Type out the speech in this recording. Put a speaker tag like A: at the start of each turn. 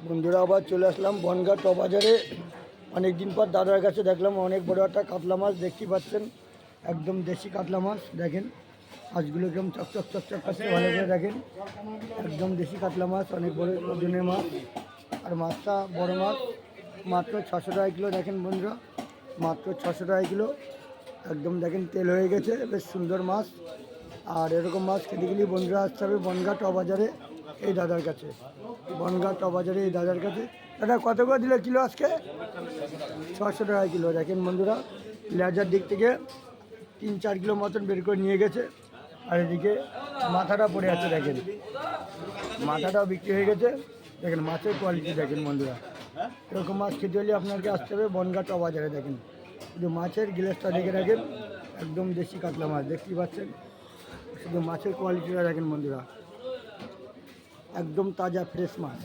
A: বন্ধুরা আবার চলে আসলাম বনগাঁ ট বাজারে। অনেক দিন পর দাদার কাছে দেখলাম অনেক বড় একটা কাতলা মাছ দেখতে পাচ্ছেন, একদম দেশি কাতলা মাছ। দেখেন মাছগুলো একদম চকচক চকচক করছে, ভালো করে দেখেন, একদম দেশি কাতলা মাছ, অনেক বড় ওজনের মাছ। আর মাছটা বড় মাছ, মাত্র 600 টাকা কিলো। দেখেন বন্ধুরা, মাত্র 600 টাকা কিলো। একদম দেখেন তেল হয়ে গেছে, বেশ সুন্দর মাছ। আর এরকম মাছ খেতে গেলে বন্ধুরা আসতে হবে বনগাঁ ট বাজারে এই দাদার কাছে। বনগাঁ ট বাজারে এই দাদার কাছে। দাদা কত করে দিল কিলো আজকে? 600 টাকা কিলো। দেখেন বন্ধুরা, লেজার দিক থেকে 3-4 কিলো মতন বের করে নিয়ে গেছে। আর এদিকে মাথাটা পড়ে আছে, দেখেন মাথাটাও বিক্রি হয়ে গেছে। দেখেন মাছের কোয়ালিটি দেখেন বন্ধুরা, এরকম মাছ খেতে হলে আপনাকে আসতে হবে বনগাঁ ট বাজারে। দেখেন শুধু মাছের গ্লাসটা দেখে রাখেন, একদম দেশি কাতলা মাছ দেখতেই পাচ্ছেন। শুধু মাছের কোয়ালিটিটা দেখেন বন্ধুরা, একদম তাজা ফ্রেশ মাছ।